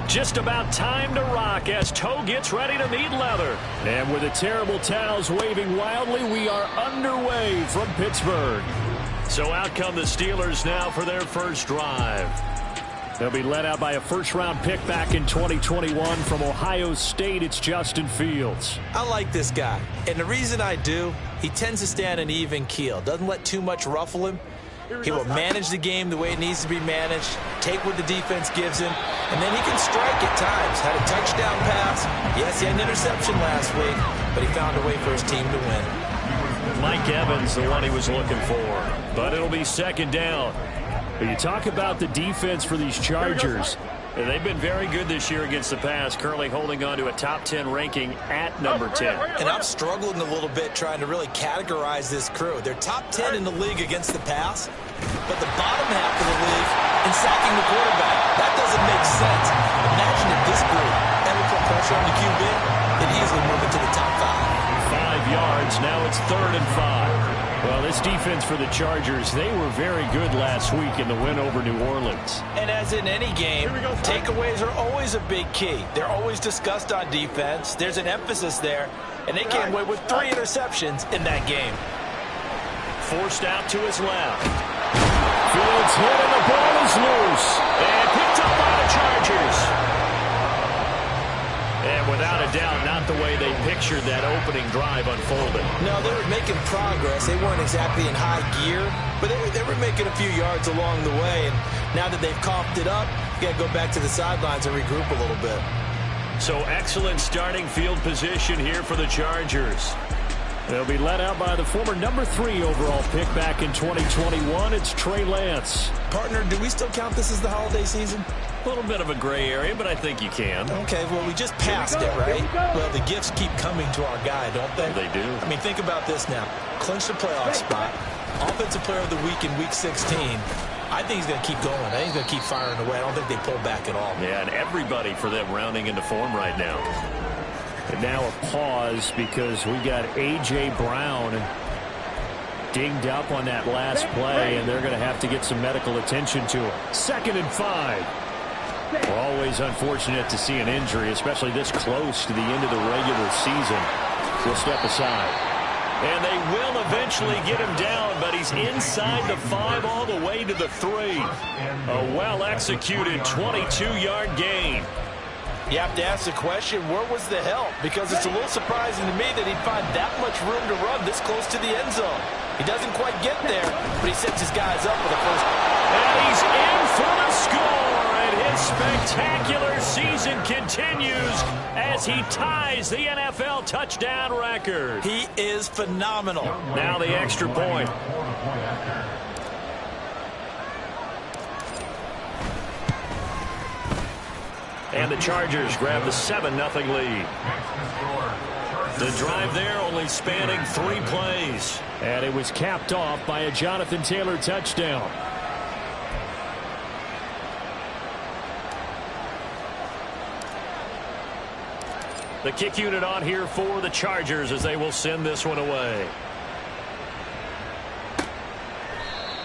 Just about time to rock as Toe gets ready to meet leather. And with the terrible towels waving wildly, we are underway from Pittsburgh. So out come the Steelers now for their first drive. They'll be led out by a first-round pick back in 2021 from Ohio State. It's Justin Fields. I like this guy, and the reason I do, he tends to stay on an even keel. Doesn't let too much ruffle him. He will manage the game the way it needs to be managed, take what the defense gives him, and then he can strike at times. Had a touchdown pass. Yes, he had an interception last week, but he found a way for his team to win. Mike Evans, the one he was looking for, but it'll be second down. But you talk about the defense for these Chargers. They've been very good this year against the pass, currently holding on to a top 10 ranking at number 10. And I'm struggling a little bit trying to really categorize this crew. They're top 10 in the league against the pass, but the bottom half of the league in sacking the quarterback. That doesn't make sense. Imagine if this group ever put pressure on the QB, they'd easily move it to the top 5. 5 yards, now it's 3rd and 5. Well, this defense for the Chargers, they were very good last week in the win over New Orleans. And as in any game, takeaways are always a big key. They're always discussed on defense. There's an emphasis there, and they came away with 3 interceptions in that game. Forced out to his left. Fields hit and the ball is loose. And picked up by the Chargers. And without a doubt, not the way they pictured that opening drive unfolding. No, they were making progress. They weren't exactly in high gear, but they were making a few yards along the way. And now that they've coughed it up, you got to go back to the sidelines and regroup a little bit. So excellent starting field position here for the Chargers. They'll be led out by the former number 3 overall pick back in 2021. It's Trey Lance. Partner, do we still count this as the holiday season? A little bit of a gray area, but I think you can. Okay, well, we just passed it, right? Well, the gifts keep coming to our guy, don't they? They do. I mean, think about this now. Clinch the playoff spot. Offensive player of the week in Week 16. I think he's going to keep going. I think he's going to keep firing away. I don't think they pull back at all. Yeah, and everybody for them rounding into form right now. And now a pause because we got A.J. Brown dinged up on that last play, and they're going to have to get some medical attention to him. 2nd and 5. We're always unfortunate to see an injury, especially this close to the end of the regular season. We'll step aside. And they will eventually get him down, but he's inside the 5 all the way to the 3. A well-executed 22-yard gain. You have to ask the question, where was the help? Because it's a little surprising to me that he'd find that much room to run this close to the end zone. He doesn't quite get there, but he sets his guys up for the first. And he's in for the score, and his spectacular season continues as he ties the NFL touchdown record. He is phenomenal. Now the extra point. And the Chargers grab the 7-0 lead. The drive there only spanning 3 plays. And it was capped off by a Jonathan Taylor touchdown. The kick unit on here for the Chargers as they will send this one away.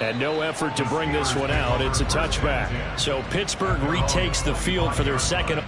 And no effort to bring this one out. It's a touchback. So Pittsburgh retakes the field for their second.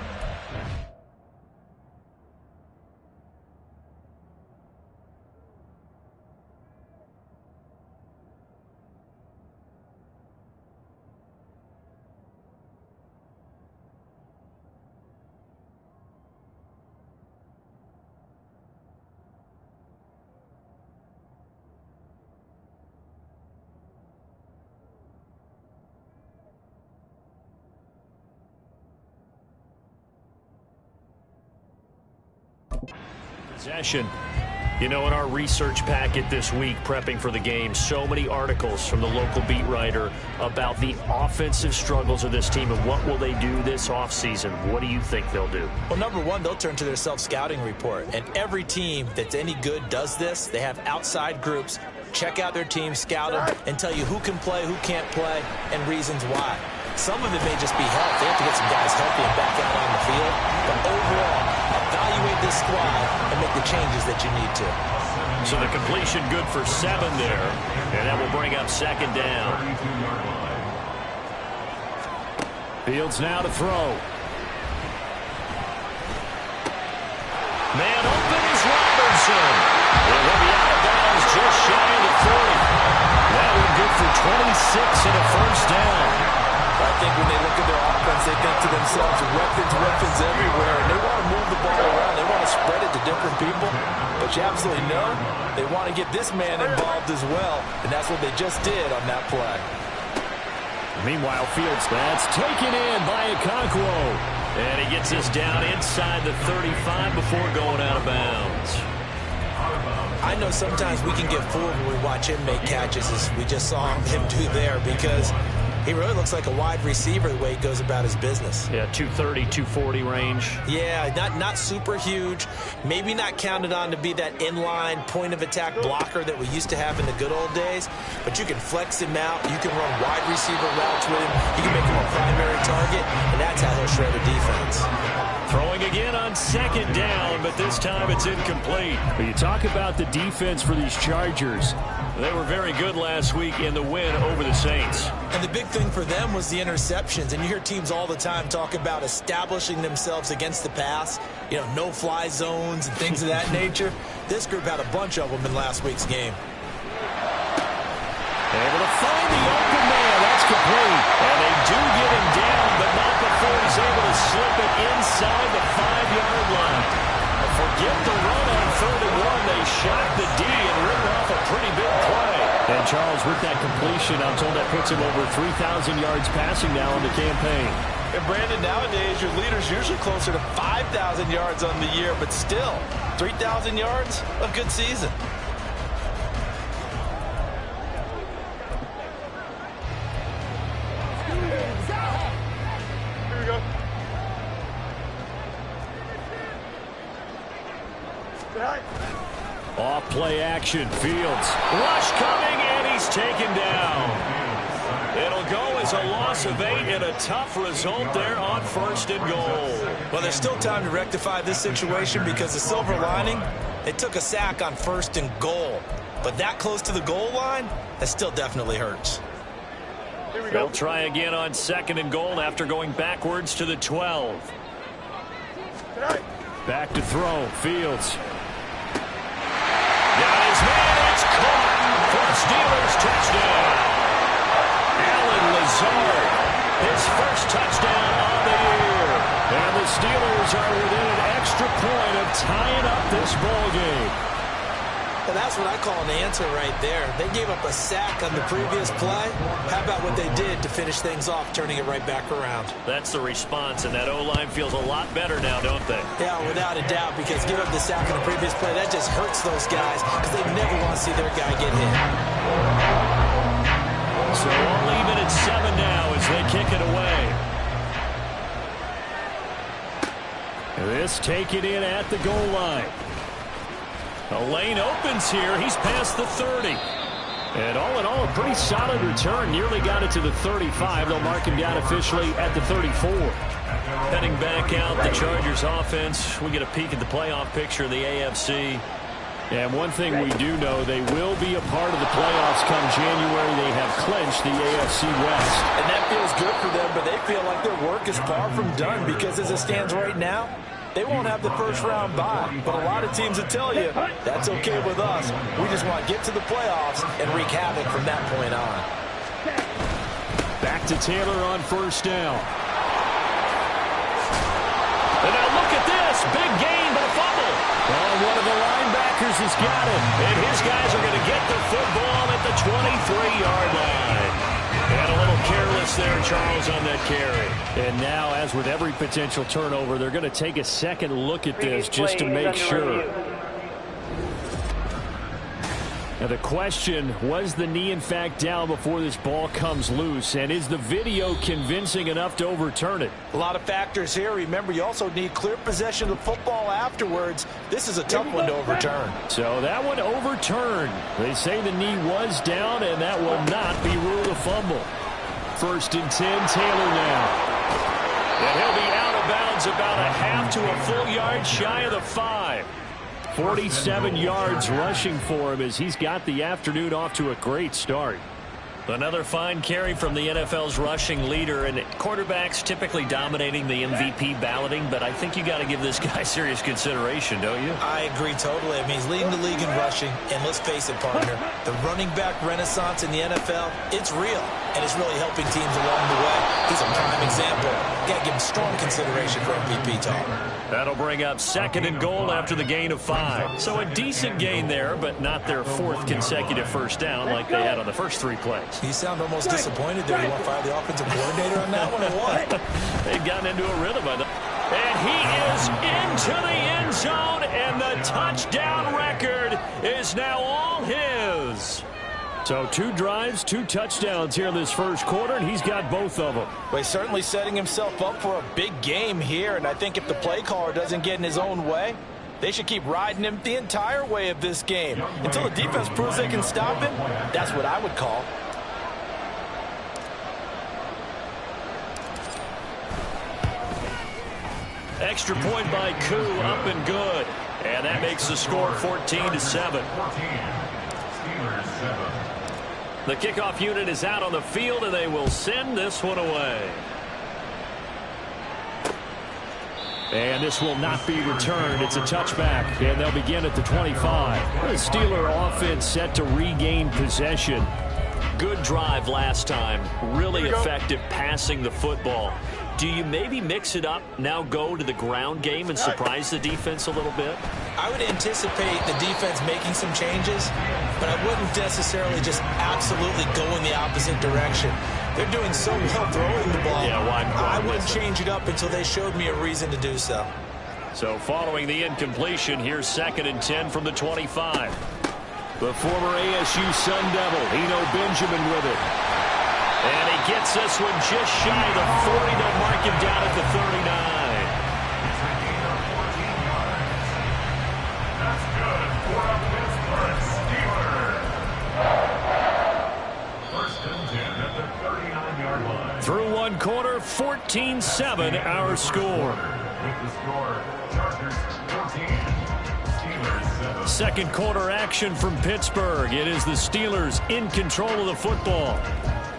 Possession. You know, in our research packet this week, prepping for the game, so many articles from the local beat writer about the offensive struggles of this team and what will they do this offseason. What do you think they'll do? Well, number one, they'll turn to their self-scouting report. And every team that's any good does this. They have outside groups. Check out their team, scout them, and tell you who can play, who can't play, and reasons why. Some of it may just be health. They have to get some guys healthy and back out on the field. But overall, evaluate this squad and make the changes that you need to. So the completion good for 7 there, and that will bring up 2nd down. Fields now to throw. Man open is Robertson. And he'll be out of bounds just shy of the 40. That one good for 26 and a first down. I think when they look at their offense, they think to themselves, weapons everywhere, and they want to move the ball around. They want to spread it to different people, but you absolutely know they want to get this man involved as well, and that's what they just did on that play. Meanwhile, Fields, that's taken in by Okonkwo, and he gets us down inside the 35 before going out of bounds. I know sometimes we can get fooled when we watch him make catches, as we just saw him do there, because he really looks like a wide receiver the way he goes about his business. Yeah, 230, 240 range. Yeah, not super huge. Maybe not counted on to be that inline point-of-attack blocker that we used to have in the good old days. But you can flex him out. You can run wide receiver routes with him. You can make him a primary target, and that's how he'll shred a defense. Throwing again on 2nd down, but this time it's incomplete. But you talk about the defense for these Chargers. They were very good last week in the win over the Saints. And the big thing for them was the interceptions. And you hear teams all the time talk about establishing themselves against the pass, you know, no-fly zones and things of that nature. This group had a bunch of them in last week's game. Able to find the open man. That's complete. And they do get him down, but not before he's able to slip it inside the 5-yard line. Forget the run on 3rd and 1. They shot the D and ripped off a pretty big play. And Charles, with that completion, I'm told that puts him over 3,000 yards passing now on the campaign. And Brandon, nowadays your leader's usually closer to 5,000 yards on the year, but still, 3,000 yards, a good season. Off play action, Fields. Rush coming, and he's taken down. It'll go as a loss of 8 and a tough result there on 1st and goal. Well, there's still time to rectify this situation because the silver lining, they took a sack on 1st and goal. But that close to the goal line, that still definitely hurts. They'll try again on 2nd and goal after going backwards to the 12. Back to throw, Fields. Got his man, it's caught for a Steelers touchdown. Allen Lazard, his first touchdown on the year. And the Steelers are within an extra point of tying up this ball game. And that's what I call an answer right there. They gave up a sack on the previous play. How about what they did to finish things off, turning it right back around? That's the response, and that O-line feels a lot better now, don't they? Yeah, without a doubt, because give up the sack on the previous play, that just hurts those guys because they never want to see their guy get hit. So all even at 7 now as they kick it away. This taken in at the goal line. A lane opens here. He's past the 30. And all in all, a pretty solid return. Nearly got it to the 35. They'll mark him down officially at the 34. Heading back out, the Chargers offense. We get a peek at the playoff picture of the AFC. And one thing we do know, they will be a part of the playoffs come January. They have clinched the AFC West. And that feels good for them, but they feel like their work is far from done because as it stands right now, they won't have the first-round bye. But a lot of teams will tell you, that's okay with us. We just want to get to the playoffs and wreak havoc from that point on. Back to Taylor on 1st down. And now look at this. Big gain, but a fumble. Oh, one of the linebackers has got it. And his guys are going to get the football at the 23-yard line. And a little careless there, Charles, on that carry. And now, as with every potential turnover, they're going to take a second look at this just to make sure. Now the question, was the knee in fact down before this ball comes loose? And is the video convincing enough to overturn it? A lot of factors here. Remember, you also need clear possession of the football afterwards. This is a tough one to overturn. So that one overturned. They say the knee was down, and that will not be ruled a fumble. 1st and 10, Taylor now. And he'll be out of bounds about a half to a full yard shy of the 5. 47 yards rushing for him as he's got the afternoon off to a great start. Another fine carry from the NFL's rushing leader, and quarterbacks typically dominating the MVP balloting, but I think you got to give this guy serious consideration, don't you? I agree totally. I mean, he's leading the league in rushing, and let's face it, partner, the running back renaissance in the NFL, it's real, and it's really helping teams along the way. He's a prime example. Got to give him strong consideration for MVP talk. That'll bring up 2nd and goal after the gain of 5. So a decent gain there, but not their 4th consecutive first down like they had on the first 3 plays. You sound almost disappointed there. You want to fire the offensive coordinator on that one or what? They've gotten into a rhythm by the... And he is into the end zone, and the touchdown record is now all his. So 2 drives, 2 touchdowns here in this first quarter, and he's got both of them. Well, he's certainly setting himself up for a big game here, and I think if the play caller doesn't get in his own way, they should keep riding him the entire way of this game. Until the defense proves they can stop him, that's what I would call. Extra point by Koo, up and good. And that makes the score 14-7. The kickoff unit is out on the field, and they will send this one away. And this will not be returned. It's a touchback, and they'll begin at the 25. The Steeler offense set to regain possession. Good drive last time. Really effective passing the football. Do you maybe mix it up, now go to the ground game and surprise the defense a little bit? I would anticipate the defense making some changes, but I wouldn't necessarily just absolutely go in the opposite direction. They're doing so well throwing the ball. Yeah, why I wouldn't change it up until they showed me a reason to do so. So following the incompletion, here's 2nd and 10 from the 25. The former ASU Sun Devil, Eno Benjamin with it. And he gets this one just shy of the 40. They'll mark him down at the 39. That's good for a Pittsburgh Steelers. 1st and 10 at the 39-yard line. Through one quarter, 14-7 our score. With the score, Chargers 14, Steelers 7. Second quarter action from Pittsburgh. It is the Steelers in control of the football,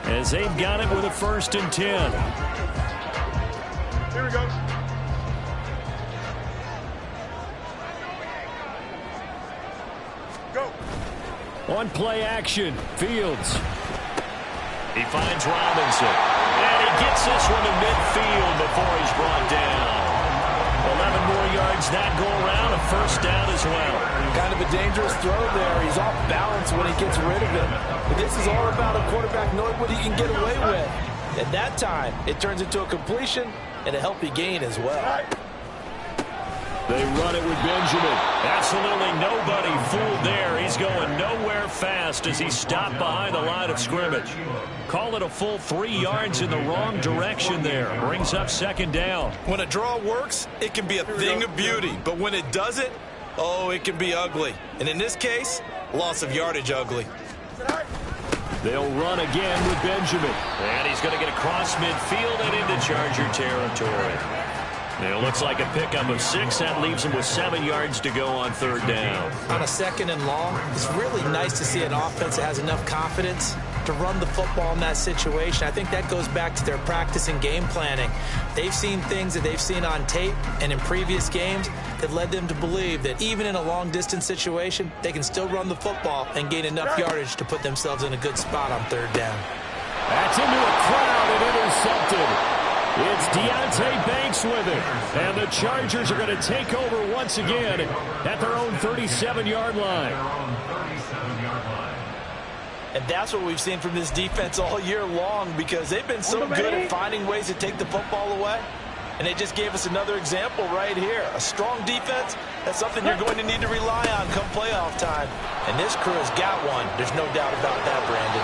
as they've got it with a 1st and 10. Here we go. Go. On play action, Fields. He finds Robinson. And he gets this one to midfield before he's brought down. 11 more yards that go around, a 1st down as well. Kind of a dangerous throw there. He's off balance when he gets rid of it. But this is all about a quarterback knowing what he can get away with. At that time, it turns into a completion and a healthy gain as well. They run it with Benjamin. Absolutely nobody fooled there. He's going nowhere fast as he stopped behind the line of scrimmage. Call it a full 3 yards in the wrong direction there. Brings up 2nd down. When a draw works, it can be a thing of beauty. But when it doesn't, oh, it can be ugly. And in this case, loss of yardage ugly. They'll run again with Benjamin. And he's going to get across midfield and into Charger territory. It looks like a pickup of 6. That leaves him with 7 yards to go on 3rd down. On a 2nd and long, it's really nice to see an offense that has enough confidence to run the football in that situation. I think that goes back to their practice and game planning. They've seen things that they've seen on tape and in previous games that led them to believe that even in a long-distance situation, they can still run the football and gain enough yardage to put themselves in a good spot on 3rd down. That's into a crowd and intercepted. It's Deontay Banks with it. And the Chargers are going to take over once again at their own 37-yard line. And that's what we've seen from this defense all year long, because they've been so good at finding ways to take the football away. And they just gave us another example right here. A strong defense, that's something you're going to need to rely on come playoff time. And this crew has got one. There's no doubt about that, Brandon.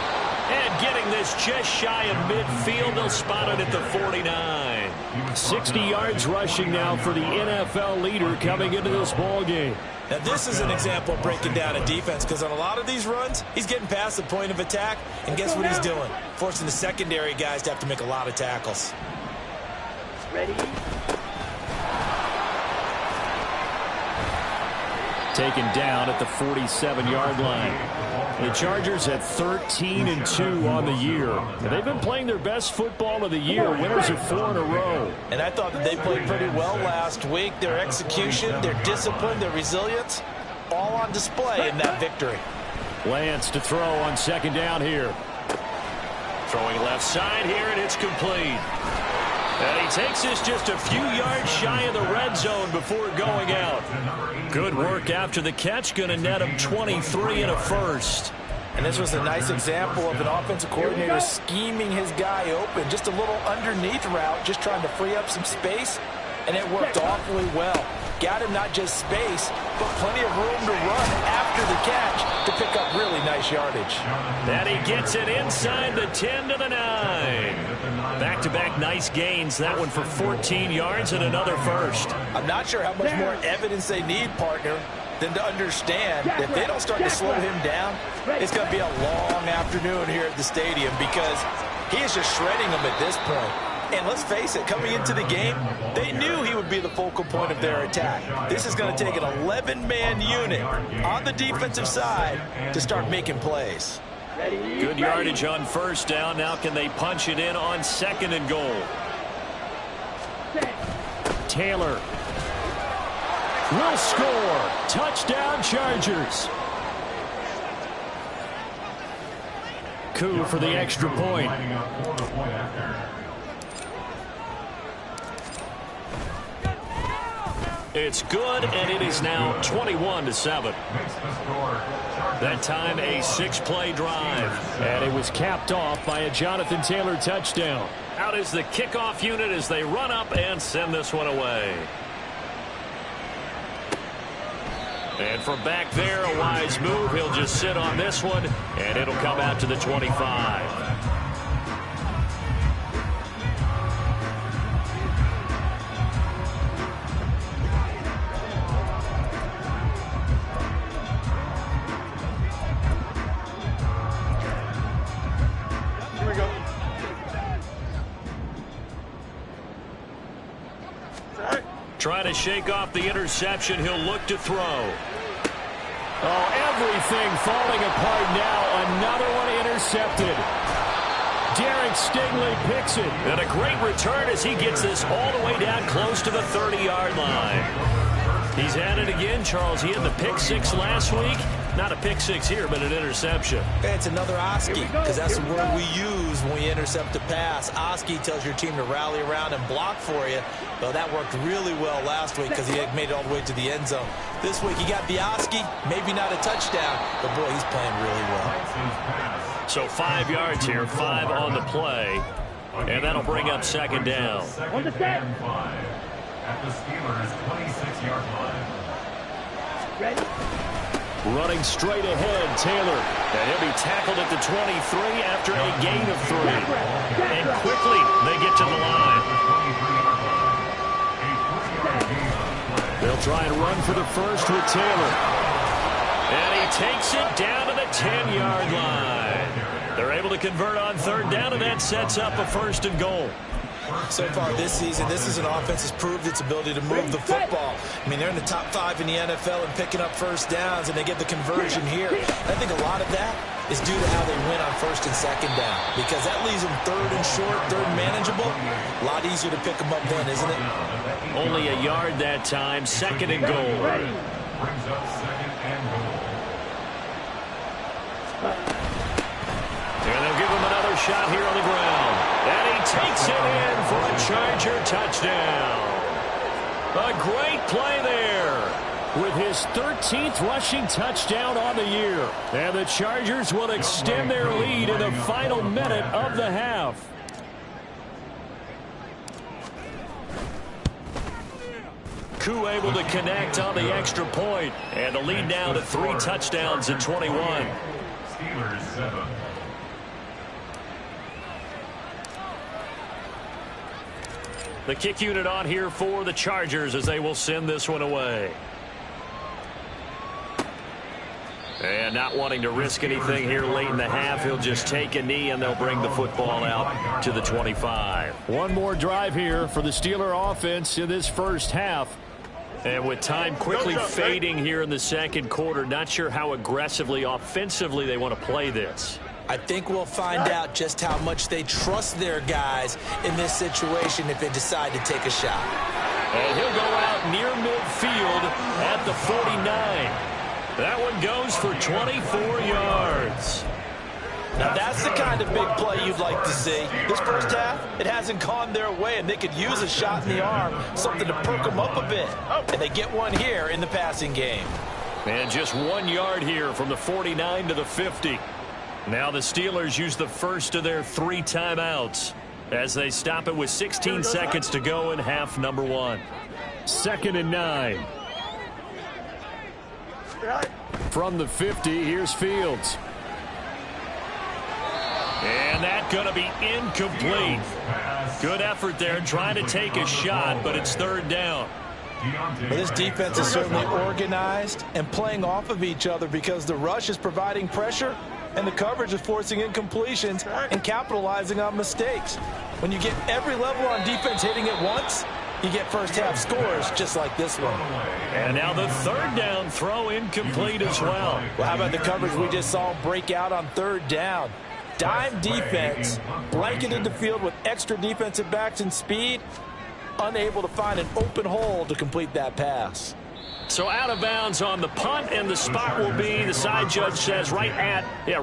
And getting this just shy of midfield, they'll spot it at the 49. 60 yards rushing now for the NFL leader coming into this ball game. Now, this is an example of breaking down a defense, because on a lot of these runs, he's getting past the point of attack, and guess what he's doing? Forcing the secondary guys to have to make a lot of tackles. Ready? Taken down at the 47-yard line. The Chargers at 13-2 on the year. They've been playing their best football of the year. Winners of 4 in a row. And I thought that they played pretty well last week. Their execution, their discipline, their resilience, all on display in that victory. Lance to throw on second down here. Throwing left side here, and it's complete. And he takes this just a few yards shy of the red zone before going out. Good work after the catch. Going to net him 23 and a first. And this was a nice example of an offensive coordinator scheming his guy open. Just a little underneath route, just trying to free up some space. And it worked awfully well. Got him not just space, but plenty of room to run after the catch to pick up really nice yardage. And he gets it inside the 10 to the 9. Back-to-back nice gains. That one for 14 yards and another first. I'm not sure how much more evidence they need, partner, than to understand that if they don't start to slow him down, it's going to be a long afternoon here at the stadium, because he is just shredding them at this point. And let's face it, coming into the game, they knew he would be the focal point of their attack. This is going to take an 11-man unit on the defensive side to start making plays. Good yardage on first down. Now can they punch it in on second and goal? Taylor will score. Touchdown, Chargers. Coup for the extra point. It's good, and it is now 21-7. That time a 6-play drive, and it was capped off by a Jonathan Taylor touchdown. Out is the kickoff unit as they run up and send this one away. And from back there, a wise move. He'll just sit on this one, and it'll come out to the 25. Trying to shake off the interception. He'll look to throw. Oh, everything falling apart now. Another one intercepted. Derek Stingley picks it. And a great return as he gets this all the way down close to the 30-yard line. He's at it again, Charles. He had the pick six last week. Not a pick six here, but an interception. It's another Oski, because that's the word we use when we intercept a pass. Oski tells your team to rally around and block for you. Well, that worked really well last week because he had made it all the way to the end zone. This week he got the Oski, maybe not a touchdown, but boy, he's playing really well. So 5 yards here, 5 on the play, and that'll bring up second down. On the set. At the Steelers' 26-yard line. Ready? Running straight ahead, Taylor. And he'll be tackled at the 23 after a gain of 3. And quickly, they get to the line. They'll try and run for the first with Taylor. And he takes it down to the 10-yard line. They're able to convert on third down, and that sets up a first and goal. So far this season, this is an offense that's proved its ability to move the football. I mean, they're in the top 5 in the NFL and picking up first downs, and they get the conversion here. I think a lot of that is due to how they win on first and second down, because that leaves them third and short, third and manageable. A lot easier to pick them up then, isn't it? Only a yard that time, second and goal. Brings up second and goal. And they'll give him another shot here on the ground. And he takes it in for a Charger touchdown. A great play there with his 13th rushing touchdown on the year. And the Chargers will extend their lead in the final minute of the half. Koo able to connect on the extra point, and the lead now to 3 touchdowns at 21. Steelers 7. The kick unit on here for the Chargers as they will send this one away. And not wanting to risk anything here late in the half, he'll just take a knee and they'll bring the football out to the 25. One more drive here for the Steeler offense in this first half. And with time quickly fading here in the second quarter, not sure how aggressively, offensively they want to play this. I think we'll find out just how much they trust their guys in this situation if they decide to take a shot. And he'll go out near midfield at the 49. That one goes for 24 yards. Now that's the kind of big play you'd like to see. This first half, it hasn't gone their way, and they could use a shot in the arm, something to perk them up a bit. And they get one here in the passing game. And just 1 yard here from the 49 to the 50. Now the Steelers use the first of their 3 timeouts as they stop it with 16 seconds to go in half number 1. 2nd and 9. From the 50, here's Fields. And that's going to be incomplete. Good effort there trying to take a shot, but it's 3rd down. But this defense is certainly organized and playing off of each other because the rush is providing pressure and the coverage is forcing incompletions and capitalizing on mistakes. When you get every level on defense hitting at once, you get first half scores just like this one. And now the 3rd down throw incomplete as well. Well, how about the coverage we just saw break out on 3rd down? Dime defense, blanketed the field with extra defensive backs and speed, unable to find an open hole to complete that pass. So out of bounds on the punt, and the spot will be, the side judge says, right at the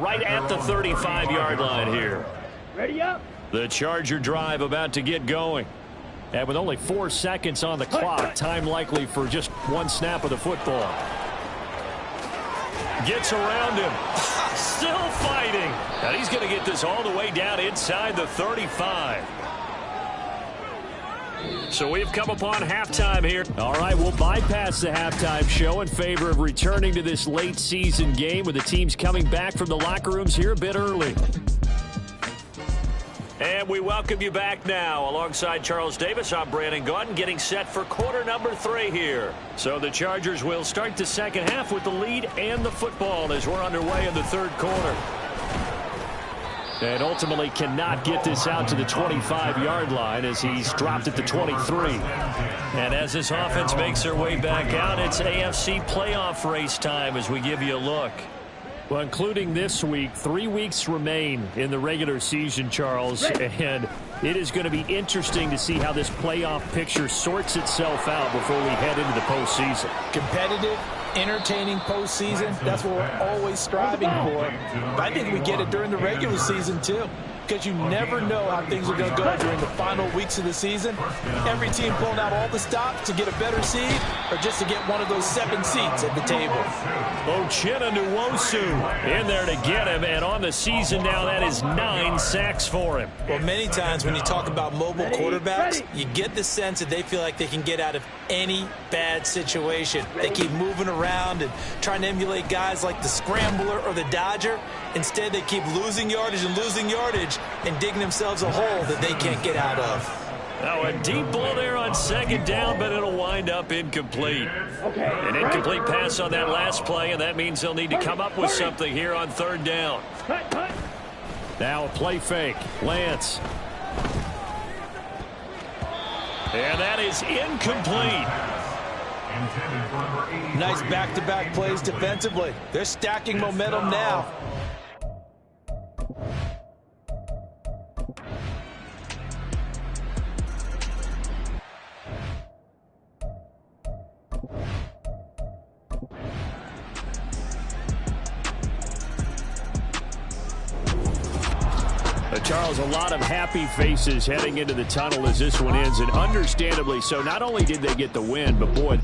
35-yard line here. Ready up. The Charger drive about to get going. And with only 4 seconds on the clock, time likely for just 1 snap of the football. Gets around him. Still fighting. And he's going to get this all the way down inside the 35. So we've come upon halftime here. All right, we'll bypass the halftime show in favor of returning to this late season game with the teams coming back from the locker rooms here a bit early. And we welcome you back now. Alongside Charles Davis, I'm Brandon Gaudin, getting set for quarter number 3 here. So the Chargers will start the second half with the lead and the football as we're underway in the 3rd quarter. And ultimately cannot get this out to the 25-yard line as he's dropped at the 23. And as this offense makes their way back out, it's AFC playoff race time as we give you a look. Well, including this week, 3 weeks remain in the regular season, Charles, and it is going to be interesting to see how this playoff picture sorts itself out before we head into the postseason. Competitive, entertaining postseason, that's what we're always striving for. But I think we get it during the regular season, too, because you never know how things are going to go during the final weeks of the season. Every team pulling out all the stops to get a better seed or just to get one of those 7 seats at the table. Uchenna Nwosu in there to get him, and on the season now, that is 9 sacks for him. Well, many times when you talk about mobile quarterbacks, you get the sense that they feel like they can get out of any bad situation. They keep moving around and trying to emulate guys like the Scrambler or the Dodger. Instead, they keep losing yardage and digging themselves a hole that they can't get out of. Now a deep ball there on 2nd down, but it'll wind up incomplete. An incomplete pass on that last play, and that means they'll need to come up with something here on 3rd down. Now a play fake. Lance. And that is incomplete. Nice back-to-back plays defensively. They're stacking momentum now. Charles, a lot of happy faces heading into the tunnel as this one ends, and understandably so. Not only did they get the win, but boy,